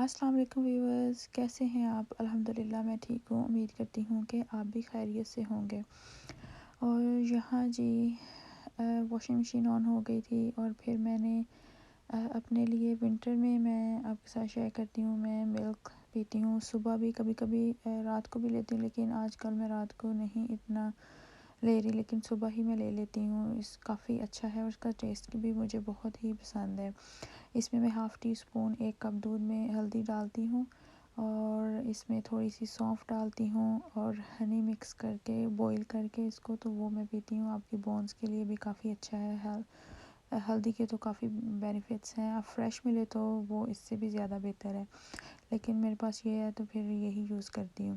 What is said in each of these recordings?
السلام علیکم ویورز، کیسے ہیں آپ؟ الحمدللہ میں ٹھیک ہوں، امید کرتی ہوں کہ آپ بھی خیریت سے ہوں گے۔ اور یہاں جی واشنگ مشین آن ہو گئی تھی، اور پھر میں نے اپنے لیے ونٹر میں آپ کے ساتھ شیئر کرتی ہوں، میں ملک پیتی ہوں صبح بھی، کبھی کبھی رات کو بھی لیتی ہوں، لیکن آج کل میں رات کو نہیں اتنا لے رہی، لیکن صبح ہی میں لے لیتی ہوں۔ اس کافی اچھا ہے اور اس کا ٹیسٹ بھی مجھے بہت ہی پسند ہے۔ اس میں ہاف ٹی اسپون 1 کپ دودھ میں ہلدی ڈالتی ہوں، اور اس میں تھوڑی سی سونف ڈالتی ہوں اور ہنی مکس کر کے بوائل کر کے اس کو، تو وہ میں پیتی ہوں۔ آپ کی بونس کے لیے بھی کافی اچھا ہے۔ ہلدی کے تو کافی بینیفٹس ہیں، آپ فریش ملے تو وہ اس سے بھی زیادہ بہتر ہے، لیکن میرے پاس یہ ہے تو پھر یہی یوز کرتی ہوں۔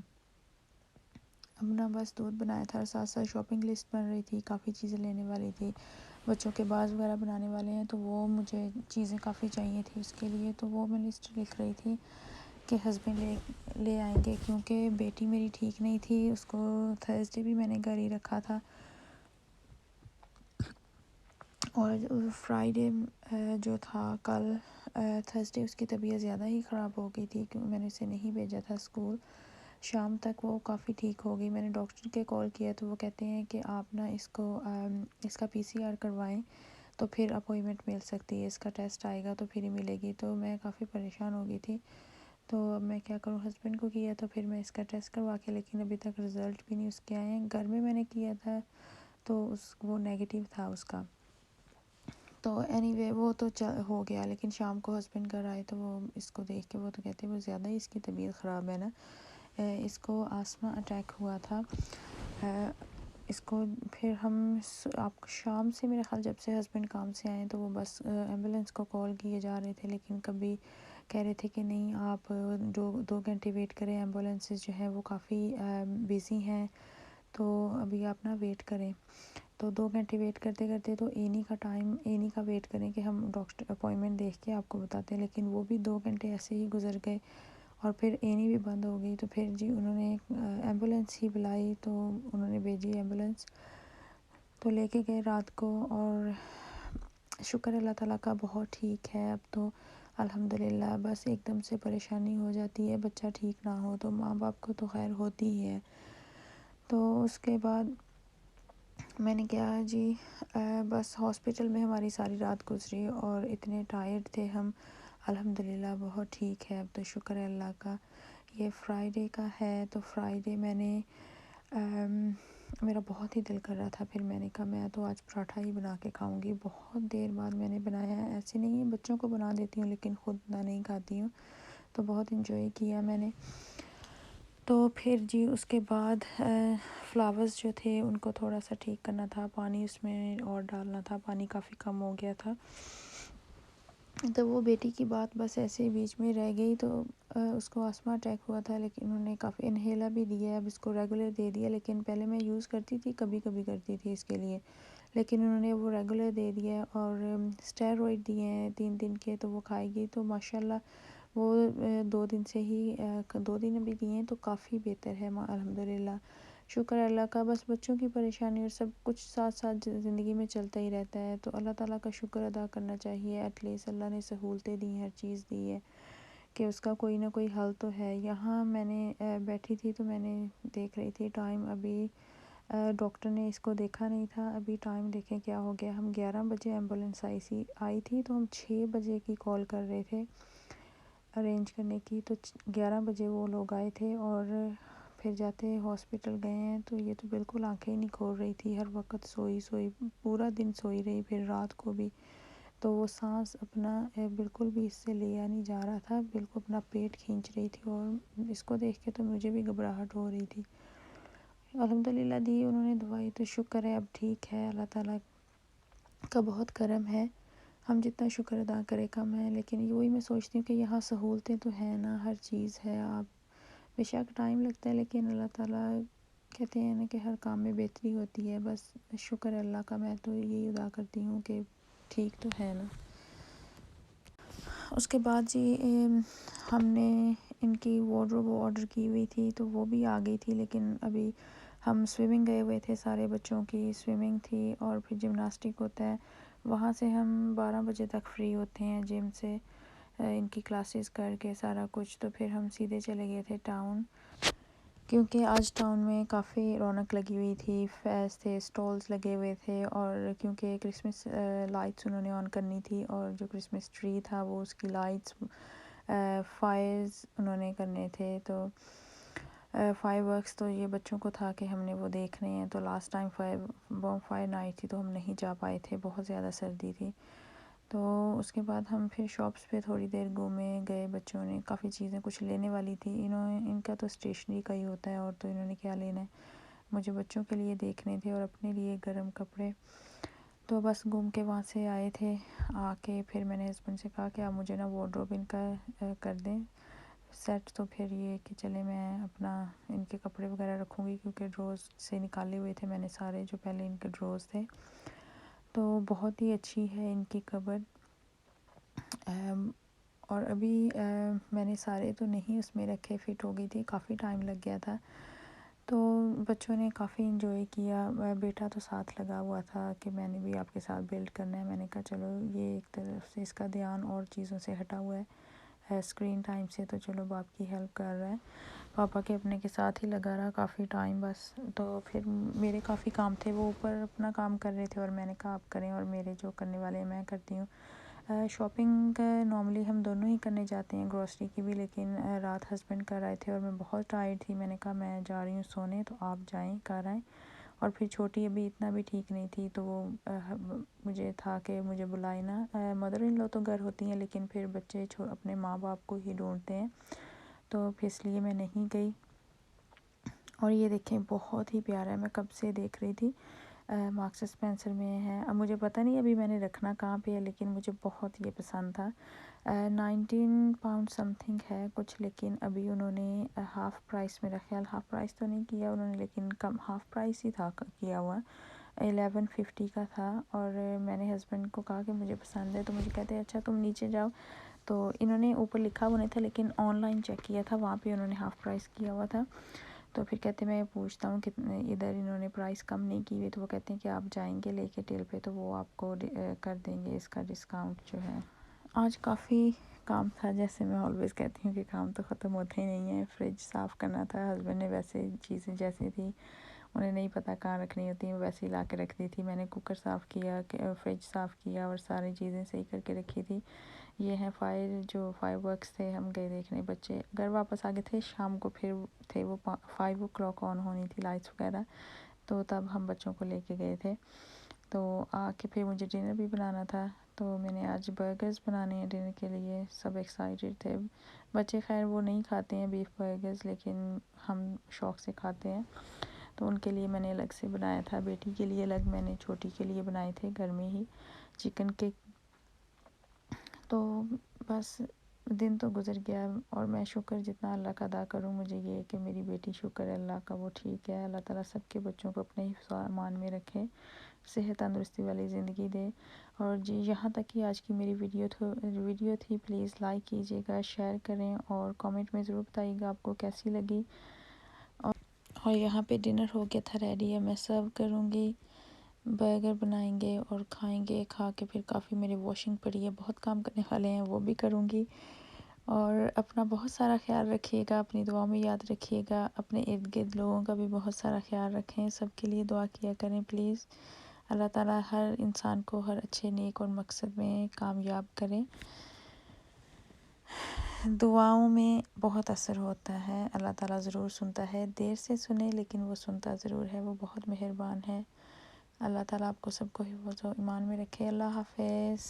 اپنا بس دودھ بنایا تھا، ساتھ ساتھ شاپنگ لسٹ بن رہی تھی، کافی چیزیں لینے والی تھی، بچوں کے باز وغیرہ بنانے والے ہیں، تو وہ مجھے چیزیں کافی چاہیے تھی اس کے لیے، تو وہ میں لسٹ لکھ رہی تھی کہ ہسبینڈ لے آئیں گے، کیونکہ بیٹی میری ٹھیک نہیں تھی، اس کو تھرسڈے بھی میں نے گھر ہی رکھا تھا، اور فرائیڈے جو تھا کل تھرسڈے اس کی طبیعت زیادہ ہی خراب ہو گئی تھی، کیونکہ میں نے اسے نہیں بھیجا تھا اسکول۔ شام تک وہ کافی ٹھیک ہو گئی، میں نے ڈاکٹر کے کال کیا تو وہ کہتے ہیں کہ آپ نا اس کا PCR کروائیں تو پھر اپوائنٹمنٹ مل سکتی ہے، اس کا ٹیسٹ آئے گا تو پھر ہی ملے گی۔ تو میں کافی پریشان ہو گئی تھی، تو اب میں کیا کروں، ہسبینڈ کو کیا تو پھر میں اس کا ٹیسٹ کروا کے، لیکن ابھی تک رزلٹ بھی نہیں اس کے آئے ہیں۔ گھر میں نے کیا تھا تو وہ نیگیٹیو تھا اس کا، تو اینی وے وہ تو ہو گیا، لیکن شام کو ہسبینڈ گھر آئے تو وہ اس کو دیکھ کے وہ تو کہتے ہیں وہ زیادہ ہی اس کی طبیعت خراب ہے نا، اس کو آسما اٹیک ہوا تھا۔ اس کو پھر ہم آپ شام سے میرے خیال جب سے ہسبینڈ کام سے آئے تو وہ بس ایمبولینس کو کال کیے جا رہے تھے، لیکن کبھی کہہ رہے تھے کہ نہیں آپ 2 گھنٹے ویٹ کریں، ایمبولینسز جو ہیں وہ کافی بیزی ہیں، تو ابھی آپ نا ویٹ کریں۔ تو 2 گھنٹے ویٹ کرتے کرتے تو اینی کا ویٹ کریں کہ ہم ڈاکٹر اپوائنٹمنٹ دیکھ کے آپ کو بتاتے ہیں، لیکن وہ بھی 2 گھنٹے ایسے ہی گزر گئے، اور پھر اینی بھی بند ہو گئی، تو پھر جی انہوں نے ایمبولینس ہی بلائی، تو انہوں نے بھیجی ایمبولینس، تو لے کے گئے رات کو، اور شکر اللہ تعالیٰ کا بہت ٹھیک ہے اب تو الحمدللہ۔ بس ایک دم سے پریشانی ہو جاتی ہے، بچہ ٹھیک نہ ہو تو ماں باپ کو تو خیر ہوتی ہی ہے۔ تو اس کے بعد میں نے کیا جی بس ہاسپٹل میں ہماری ساری رات گزری، اور اتنے ٹائرڈ تھے ہم، الحمدللہ بہت ٹھیک ہے اب تو شکر ہے اللہ کا۔ یہ فرائیڈے کا ہے، تو فرائیڈے میں نے میرا بہت ہی دل کر رہا تھا، پھر میں نے کہا میں تو آج پراٹھا ہی بنا کے کھاؤں گی، بہت دیر بعد میں نے بنایا ہے، ایسے نہیں ہے بچوں کو بنا دیتی ہوں لیکن خود نہیں کھاتی ہوں، تو بہت انجوائے کیا میں نے۔ تو پھر جی اس کے بعد فلاورز جو تھے ان کو تھوڑا سا ٹھیک کرنا تھا، پانی اس میں اور ڈالنا تھا، پانی کافی کم ہو گیا تھا، تو وہ بیٹی کی بات بس ایسے ہی بیچ میں رہ گئی، تو اس کو آسما اٹیک ہوا تھا، لیکن انہوں نے کافی انہیلر بھی دیا ہے، اب اس کو ریگولر دے دیا، لیکن پہلے میں یوز کرتی تھی، کبھی کبھی کرتی تھی اس کے لیے، لیکن انہوں نے وہ ریگولر دے دیا ہے، اور اسٹیرائڈ دیے ہیں 3 دن کے، تو وہ کھائے گی تو ماشاءاللہ وہ 2 دن سے ہی 2 دن ابھی دیے ہیں تو کافی بہتر ہے الحمدللہ، شکر اللہ کا۔ بس بچوں کی پریشانی اور سب کچھ ساتھ ساتھ زندگی میں چلتا ہی رہتا ہے، تو اللہ تعالیٰ کا شکر ادا کرنا چاہیے، ایٹ لیسٹ اللہ نے سہولتیں دی ہیں، ہر چیز دی ہے کہ اس کا کوئی نہ کوئی حل تو ہے۔ یہاں میں نے بیٹھی تھی تو میں نے دیکھ رہی تھی ٹائم، ابھی ڈاکٹر نے اس کو دیکھا نہیں تھا، ابھی ٹائم دیکھیں کیا ہو گیا، ہم 11 بجے ایمبولینس آئی تھی، تو ہم 6 بجے کی کال کر رہے تھے ارینج کرنے کی، تو 11 بجے وہ لوگ آئے تھے، اور پھر جاتے ہاسپٹل گئے ہیں، تو یہ تو بالکل آنکھیں ہی نہیں کھول رہی تھی، ہر وقت سوئی پورا دن سوئی رہی، پھر رات کو بھی، تو وہ سانس اپنا بالکل بھی اس سے لیا نہیں جا رہا تھا، بالکل اپنا پیٹ کھینچ رہی تھی، اور اس کو دیکھ کے تو مجھے بھی گھبراہٹ ہو رہی تھی۔ الحمدللہ دی انہوں نے دوائی، تو شکر ہے اب ٹھیک ہے، اللہ تعالیٰ کا بہت کرم ہے، ہم جتنا شکر ادا کرے کم ہے، لیکن وہی میں سوچتی ہوں کہ یہاں سہولتیں تو ہیں نا، ہر چیز ہے، آپ بے شک ٹائم لگتا ہے لیکن اللہ تعالیٰ کہتے ہیں نا کہ ہر کام میں بہتری ہوتی ہے، بس شکر اللہ کا، میں تو یہی ادا کرتی ہوں کہ ٹھیک تو ہے نا۔ اس کے بعد جی ہم نے ان کی وارڈروب آرڈر کی ہوئی تھی تو وہ بھی آ گئی تھی، لیکن ابھی ہم سوئمنگ گئے ہوئے تھے، سارے بچوں کی سوئمنگ تھی، اور پھر جمناسٹک ہوتا ہے، وہاں سے ہم 12 بجے تک فری ہوتے ہیں جم سے، ان کی کلاسز کر کے سارا کچھ، تو پھر ہم سیدھے چلے گئے تھے ٹاؤن، کیونکہ آج ٹاؤن میں کافی رونق لگی ہوئی تھی، فیئرس تھے، اسٹالز لگے ہوئے تھے، اور کیونکہ کرسمس لائٹس انہوں نے آن کرنی تھی، اور جو کرسمس ٹری تھا وہ اس کی لائٹس فائرز انہوں نے کرنے تھے، تو فائر ورکس تو یہ بچوں کو تھا کہ ہم نے وہ دیکھنے ہیں، تو لاسٹ ٹائم فائر نائٹ تھی تو ہم نہیں جا پائے تھے، بہت زیادہ سردی تھی، تو اس کے بعد ہم پھر شاپس پہ تھوڑی دیر گھومے گئے، بچوں نے کافی چیزیں کچھ لینے والی تھی، ان کا تو اسٹیشنری کا ہی ہوتا ہے، اور تو انہوں نے کیا لینا ہے، مجھے بچوں کے لیے دیکھنے تھے اور اپنے لیے گرم کپڑے، تو بس گھوم کے وہاں سے آئے تھے، آ کے پھر میں نے ہسبینڈ سے کہا کہ آپ مجھے نا وارڈروب ان کا کر دیں سیٹ، تو پھر یہ کہ چلے میں اپنا ان کے کپڑے وغیرہ رکھوں گی، کیونکہ ڈروز سے نکالے ہوئے تھے میں نے سارے، جو پہلے ان کے ڈروز تھے، تو بہت ہی اچھی ہے ان کی کبرڈ، اور ابھی میں نے سارے تو نہیں اس میں رکھے، فٹ ہو گئی تھی، کافی ٹائم لگ گیا تھا، تو بچوں نے کافی انجوائے کیا، بیٹا تو ساتھ لگا ہوا تھا کہ میں نے بھی آپ کے ساتھ بلڈ کرنا ہے، میں نے کہا چلو یہ ایک طرف سے اس کا دھیان اور چیزوں سے ہٹا ہوا ہے اسکرین ٹائم سے، تو چلو باپ کی ہیلپ کر رہا ہے، پاپا کے اپنے کے ساتھ ہی لگا رہا کافی ٹائم بس، تو پھر میرے کافی کام تھے، وہ اوپر اپنا کام کر رہے تھے اور میں نے کہا آپ کریں اور میرے جو کرنے والے ہیں میں کرتی ہوں۔ شاپنگ نارملی ہم دونوں ہی کرنے جاتے ہیں، گروسری کی بھی، لیکن رات ہسبینڈ کر آئے تھے اور میں بہت ٹائرڈ تھی، میں نے کہا میں جا رہی ہوں سونے، تو آپ جائیں کر آئیں، اور پھر چھوٹی ابھی اتنا بھی ٹھیک نہیں تھی، تو وہ مجھے تھا کہ مجھے بلائے نا، مدر ان لو تو گھر ہوتی ہیں لیکن پھر بچے اپنے ماں باپ کو ہی ڈھونڈتے ہیں، تو پھر اس لیے میں نہیں گئی، اور یہ دیکھیں بہت ہی پیارا ہے، میں کب سے دیکھ رہی تھی، مارکس اسپینسر میں ہے، اب مجھے پتہ نہیں ابھی میں نے رکھنا کہاں پہ ہے، لیکن مجھے بہت یہ پسند تھا، 19 پاؤنڈ سم تھنگ ہے کچھ، لیکن ابھی انہوں نے ہاف پرائس میں رکھا ہے، ہاف پرائس تو نہیں کیا انہوں نے، لیکن کم ہاف پرائس ہی تھا کیا ہوا، 1150 کا تھا، اور میں نے ہسبینڈ کو کہا کہ مجھے پسند ہے، تو مجھے کہتے ہیں اچھا تم نیچے جاؤ، تو انہوں نے اوپر لکھا ہوا نہیں تھا لیکن آن لائن چیک کیا تھا، وہاں پہ انہوں نے ہاف پرائس کیا ہوا تھا، تو پھر کہتے میں پوچھتا ہوں کتنے، ادھر انہوں نے پرائس کم نہیں کی ہوئی، تو وہ کہتے ہیں کہ آپ جائیں گے لے کے ٹیل پہ تو وہ آپ کو کر دیں گے اس کا ڈسکاؤنٹ جو ہے۔ آج کافی کام تھا، جیسے میں آلویز کہتی ہوں کہ کام تو ختم ہوتے ہی نہیں ہیں، فریج صاف کرنا تھا، ہسبینڈ نے ویسے چیزیں جیسی تھی انہیں نہیں پتہ کہاں رکھنی ہوتی ہیں ویسے ہی لا کے رکھ دی تھی، میں نے کوکر صاف کیا، فریج صاف کیا اور ساری چیزیں صحیح کر کے رکھی تھی، یہ ہیں فائر ورکس تھے، ہم گئے دیکھنے، بچے گھر واپس آ گئے تھے شام کو، پھر تھے وہ 5 o'clock آن ہونی تھی لائٹس وغیرہ، تو تب ہم بچوں کو لے کے گئے تھے، تو آ کے پھر مجھے ڈنر بھی بنانا تھا، تو میں نے آج برگرز بنانے ہیں ڈنر کے لیے، سب ایکسائٹیڈ تھے، بچے خیر وہ نہیں کھاتے ہیں بیف برگرز، لیکن ہم شوق سے کھاتے ہیں، تو ان کے لیے میں نے الگ سے بنایا تھا، بیٹی کے لیے الگ، میں نے چھوٹی کے لیے بنائے تھے گھر میں ہی چکن کے، تو بس دن تو گزر گیا، اور میں شکر جتنا اللہ کا ادا کروں، مجھے یہ ہے کہ میری بیٹی شکر ہے اللہ کا وہ ٹھیک ہے، اللہ تعالیٰ سب کے بچوں کو اپنے حفظ و امان میں رکھے، صحت تندرستی والی زندگی دے، اور جی یہاں تک کہ آج کی میری ویڈیو تھی، پلیز لائک کیجیے گا، شیئر کریں، اور کامنٹ میں ضرور بتائیے گا آپ کو کیسی لگی، اور یہاں پہ ڈنر ہو گیا تھا ریڈی ہے، میں سرو کروں گی، برگر بنائیں گے اور کھائیں گے، کھا کے پھر کافی میری واشنگ پڑی ہے، بہت کام کرنے والے ہیں وہ بھی کروں گی، اور اپنا بہت سارا خیال رکھیے گا، اپنی دعا میں یاد رکھیے گا، اپنے ارد گرد لوگوں کا بھی بہت سارا خیال رکھیں، سب کے لیے دعا کیا کریں پلیز، اللہ تعالیٰ ہر انسان کو ہر اچھے نیک اور مقصد میں کامیاب کریں، دعاؤں میں بہت اثر ہوتا ہے، اللہ تعالیٰ ضرور سنتا ہے، دیر سے سنے لیکن وہ سنتا ضرور ہے، وہ بہت مہربان ہے، اللہ تعالیٰ آپ کو سب کو حفظ و ایمان میں رکھے، اللہ حافظ۔